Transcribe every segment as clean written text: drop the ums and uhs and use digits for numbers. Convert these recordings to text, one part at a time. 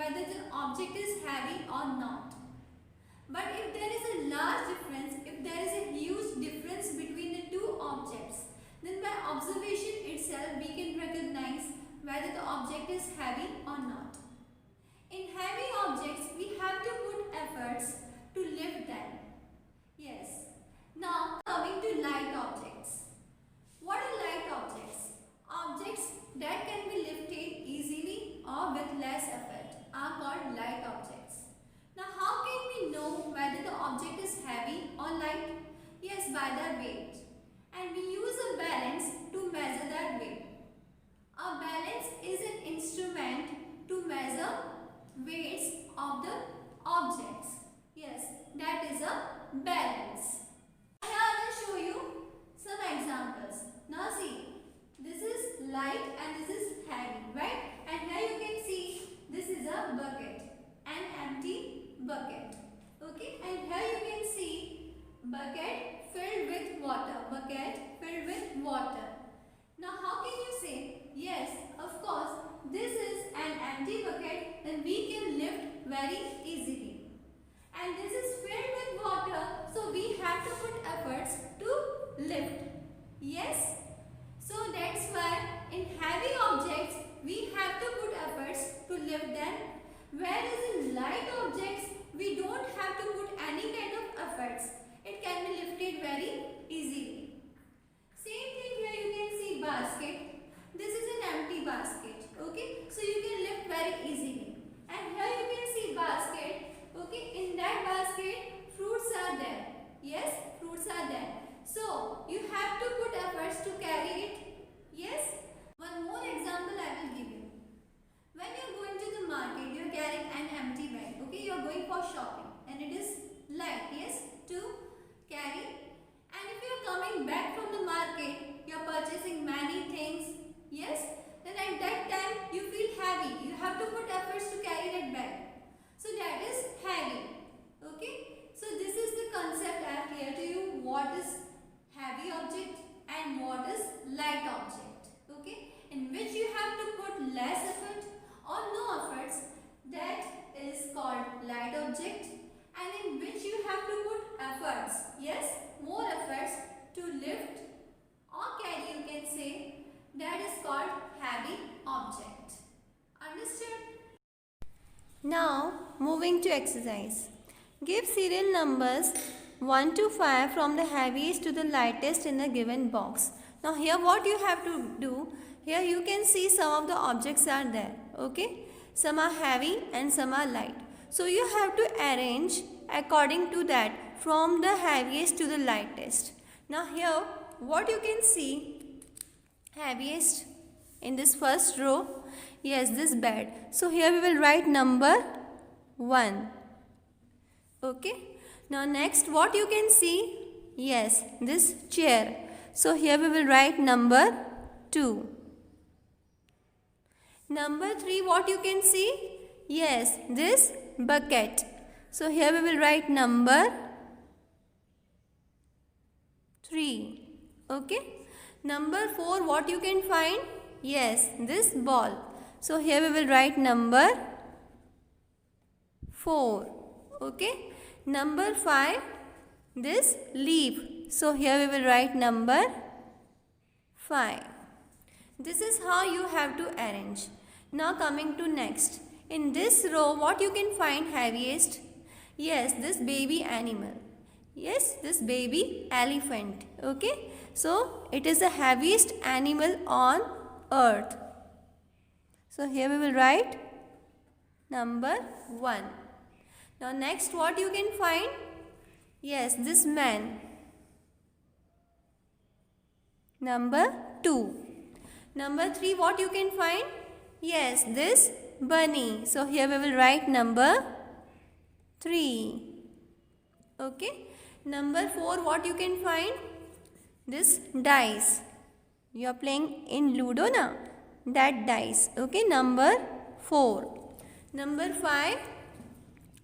whether the object is heavy or not. But if there is a large difference, if there is a huge difference between the two objects, then by observation itself we can recognize whether the object is heavy or not. In heavy objects, we have to put efforts to lift them. Yes. Now coming to light objects. What are light objects? Objects that can be lifted easily or with less effort are called light objects. Now how can we know whether the object is heavy or light? Yes, by their weight. And we use a balance to measure that weight. A balance is an instrument to measure weights of the objects. Yes, that is a balance. Here I will show you some examples. Now see, this is light and this is heavy, right? And here you can see this is a bucket, an empty bucket. Okay, and here you can see bucket filled with water. Bucket filled with water. Now how can you say, yes, of course, this is an empty bucket, then we can lift very easily. And this is filled with water, so we have to put efforts to lift. Yes? So that's why in heavy objects, we have to put efforts to lift them. Whereas in light objects, we don't have to put any kind of efforts. It can be lifted very easily. Same thing here you can see basket. This is an empty basket. Okay, so you can lift very easily. And here you can see basket. Okay, in that basket fruits are there. Yes, fruits are there. So you have to put efforts to carry it. Yes. One more example I will give you. When you are going to the market, you are carrying an empty bag. Okay, you are going for shopping and it is light. Yes, to carry. And if you are coming back from the market, you are purchasing many things. Yes, then at that time you feel heavy. You have to put efforts to carry that bag. So that is heavy. Okay. So this is the concept I have cleared to you. What is heavy object and what is light object. Okay. In which you have to put less effort or no efforts. That is called light object. And in which you have to put efforts. Yes, more efforts to lift or carry, you can say. That is called heavy object. Understood? Now moving to exercise. Give serial numbers 1 to 5 from the heaviest to the lightest in a given box. Now here what you have to do, here you can see some of the objects are there. Okay, some are heavy and some are light. So you have to arrange according to that from the heaviest to the lightest. Now here what you can see, heaviest in this first row, yes, this bed. So here we will write number 1. Okay. Now next what you can see, yes, this chair. So here we will write number 2. Number 3 what you can see, yes, this bucket. So here we will write number 3. Okay. Number 4 what you can find, yes, this ball. So here we will write number 4. Okay. Number 5, this leaf. So here we will write number 5. This is how you have to arrange. Now coming to next. In this row what you can find heaviest? Yes, this baby animal. Yes, this baby elephant. Okay. So it is the heaviest animal on earth. So here we will write number 1. Now next what you can find? Yes, this man. Number 2. Number 3 what you can find? Yes, this bunny. So here we will write number 3. Okay. Number 4 what you can find? This dice. You are playing in Ludo na? That dice. Okay. Number 4. Number 5,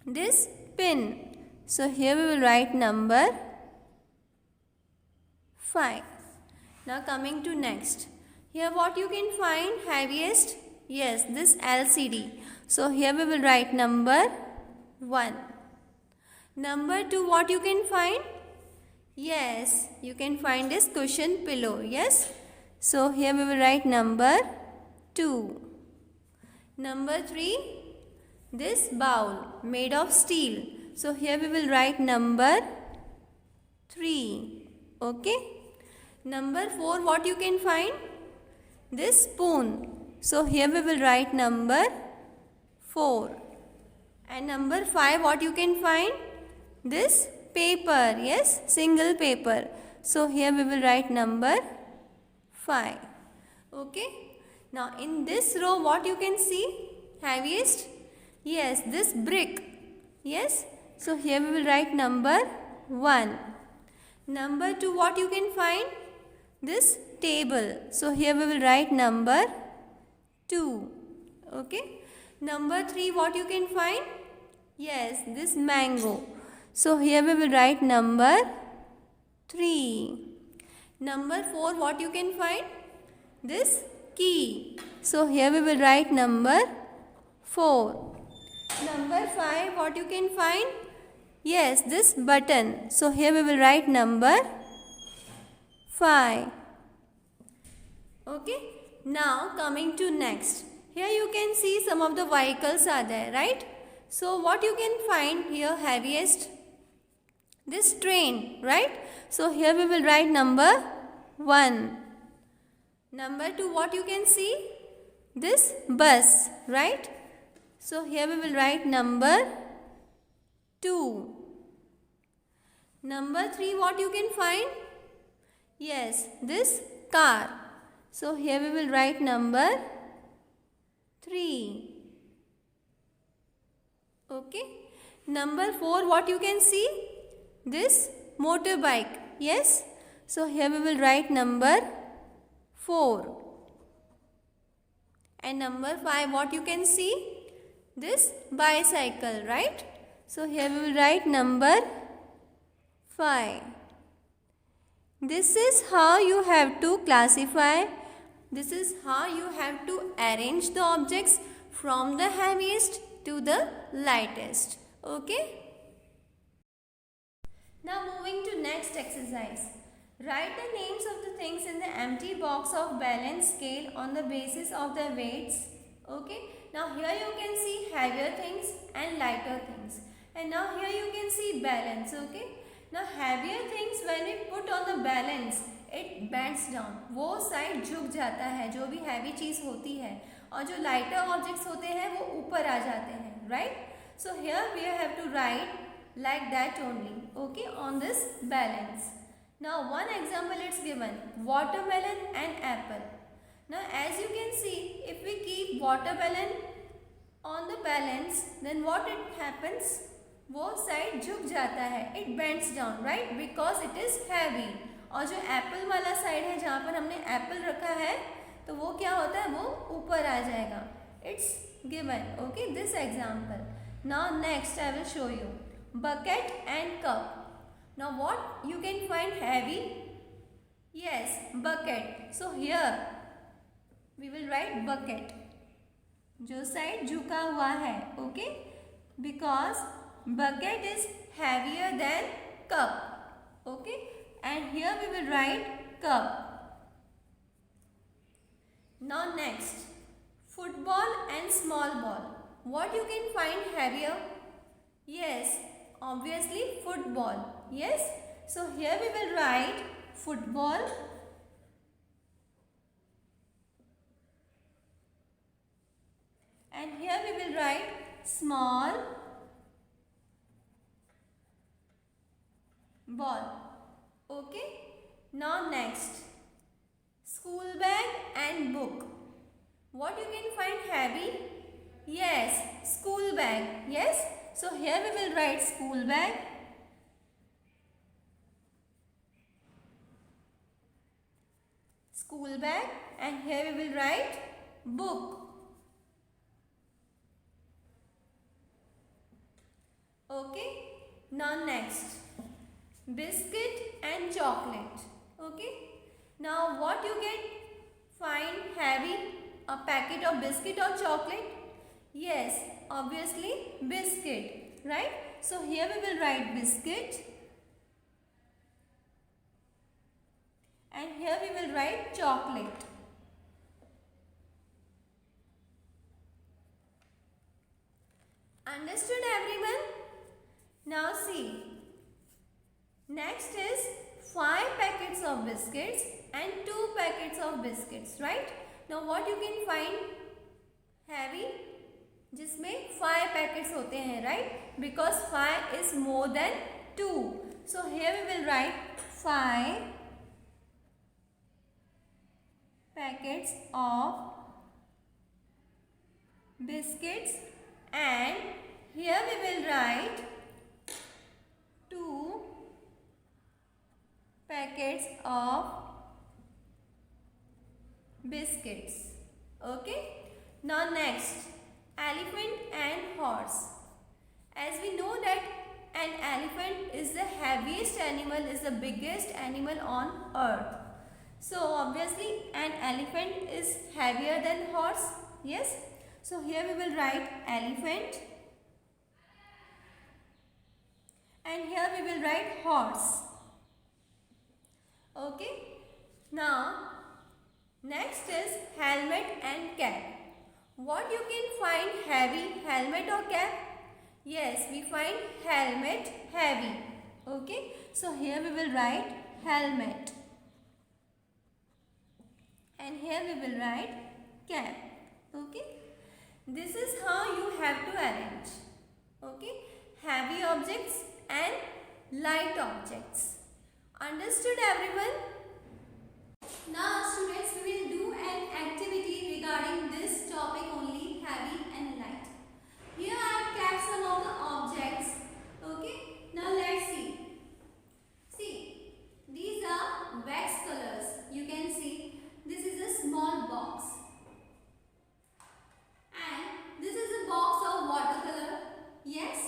this pin. So here we will write number 5. Now coming to next. Here what you can find heaviest? Yes, this LCD. So here we will write number 1. Number 2, what you can find? Yes, you can find this cushion pillow. Yes. So here we will write number 2. Number 3, this bowl made of steel. So here we will write number 3. Okay. Number 4, what you can find? This spoon. So here we will write number 4. And number 5, what you can find? This paper. Yes, single paper. So here we will write number 5. Okay. Now in this row, what you can see? Heaviest? Yes, this brick. Yes. So here we will write number 1. Number 2, what you can find? This table. So here we will write number 2. Okay. Number 3, what you can find? Yes, this mango. So here we will write number 3. Number 4, what you can find? This key. So here we will write number 4. Number 5, what you can find? Yes, this button. So here we will write number 5. Okay. Now coming to next. Here you can see some of the vehicles are there, right? So what you can find here heaviest? This train, right? So here we will write number 1. Number 2, what you can see? This bus, right? So here we will write number 2. Number 3, what you can find? Yes, this car. So here we will write number 3. Okay. Number 4, what you can see? This motorbike. Yes. So here we will write number 4. And number 5, what you can see? This bicycle, right? So here we will write number 5. This is how you have to classify. This is how you have to arrange the objects from the heaviest to the lightest. Okay. Now moving to next exercise. Write the names of the things in the empty box of balance scale on the basis of their weights. Okay. Now here you can see heavier things and lighter things. And now here you can see balance. Okay. Now heavier things when we put on the balance, it bends down. वो side झुक जाता है जो भी heavy चीज़ होती है और जो लाइटर ऑब्जेक्ट्स होते हैं वो ऊपर आ जाते हैं, right? So here we have to write like that only, okay, on this balance. Now one example it's given, watermelon and apple. Now as you can see, if we keep watermelon on the balance, then what it happens? वो side झुक जाता है, it bends down, right? Because it is heavy. और जो Apple वाला side है जहाँ पर हमने एप्पल रखा है तो वो क्या होता है, वो ऊपर आ जाएगा. It's given, okay, this example. Now next I will show you. Bucket and cup. Now what you can find heavy? Yes, bucket. So here we will write bucket. जो साइड झुका हुआ है, okay? Because bucket is heavier than cup, okay? And here we will write cup. Now next, football and small ball. What you can find heavier? Yes, obviously football. Yes. So here we will write football and here we will write small ball. Okay. Now next, school bag and book. What you can find heavy? Yes, school bag. Yes. So here we will write school bag. School bag and here we will write book. Okay. Now next, biscuit and chocolate. Okay. Now what you can find heavy? A packet of biscuit or chocolate? Yes, obviously biscuit, right? So here we will write biscuit and here we will write chocolate. Understood everyone? Now see, next is 5 packets of biscuits and 2 packets of biscuits, right? Now what you can find? Heavy जिसमें 5 packets होते हैं, right? Because 5 is more than 2. So here we will write 5 packets of biscuits and here we will write 2 packets of biscuits. Okay, now next, elephant and horse. As we know that an elephant is the heaviest animal, is the biggest animal on earth. So obviously an elephant is heavier than horse. Yes, so here we will write elephant and here we will write horse. Okay, now next is helmet and cap. What you can find heavy, helmet or cap? Yes, we find helmet heavy. Okay, so here we will write helmet and here we will write cap. Okay, this is how you have to arrange. Okay, heavy objects and light objects. Understood everyone? Now students, we will do an activity regarding this topic only, heavy and light. Here I have kept some of the objects. Okay, now let's see. See, these are wax colors. You can see this is a small box and this is a box of watercolor. Yes,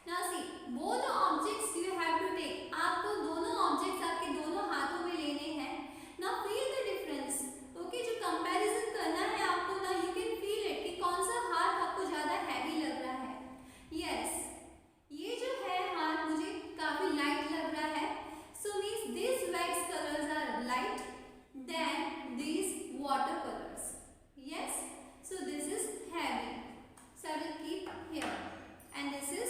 now see, both the objects you have to take. आपको दोनों objects आपके दोनों हाथों में लेने हैं. Now feel the difference. Okay, जो comparison करना है आपको, now you can feel it कि कौन सा हाथ आपको ज़्यादा heavy लग रहा है. Yes, ये जो है हाथ मुझे काफी light लग रहा है. So means these wax colors are light than these watercolors. Yes, so this is heavy. So I will keep here, and this is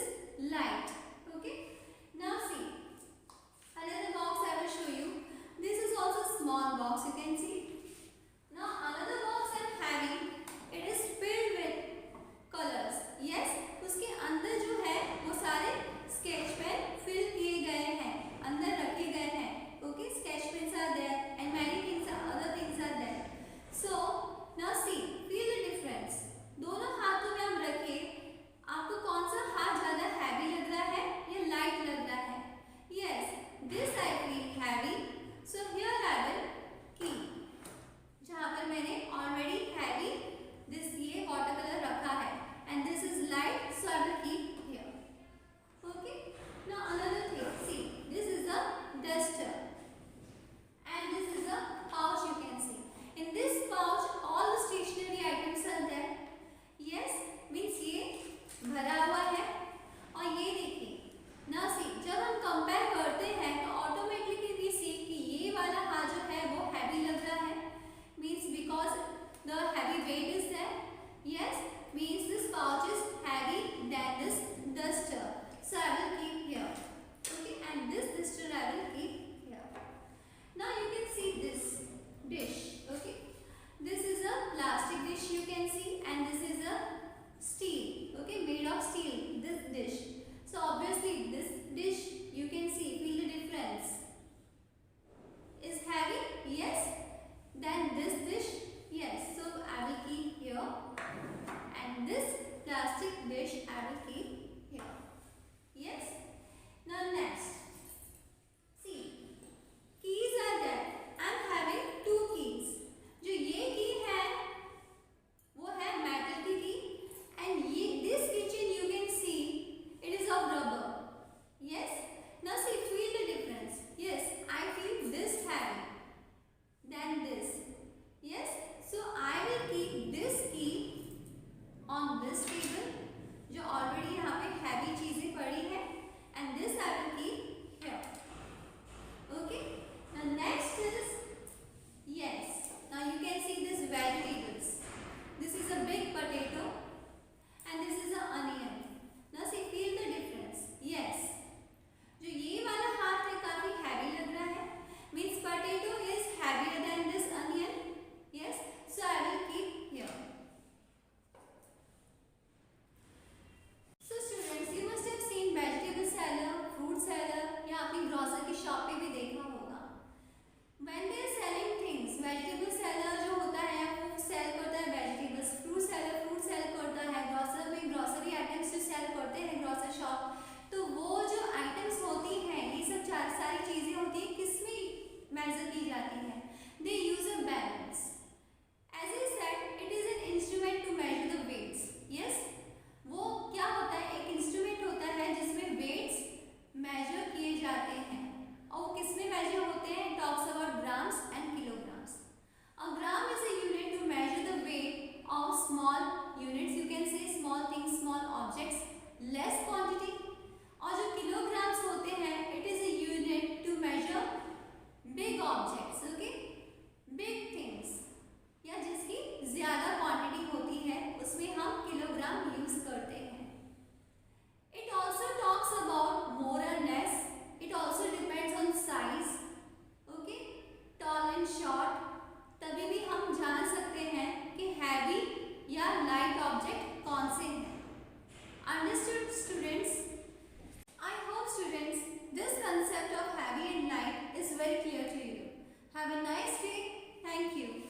shop, तो वो जो आइटम्स होती हैं, ये सब सारी चीजें होती हैं, किसमें मेजर की जाती हैं? They use a balance. As I said, it is an instrument to measure the weights. Yes, वो क्या होता है? एक इंस्ट्रूमेंट होता है जिसमें वेट्स मेजर किए जाते हैं. और वो किसमें मेजर होते हैं? Talks about grams and kilograms. A gram is a unit to measure the weight of small units. You can say small things, small objects, less quantity. और जो किलोग्राम्स होते हैं, it is a unit to measure big objects. Okay, big things. या जिसकी ज्यादा quantity होती है, उसमें हम किलोग्राम यूज करते हैं. It also talks about more and less. It also depends on size. Okay, tall and short. तभी भी हम जान सकते हैं कि हैवी या लाइट ऑब्जेक्ट कौन से हैं. Understood, students? I hope students this concept of heavy and light is very clear to you.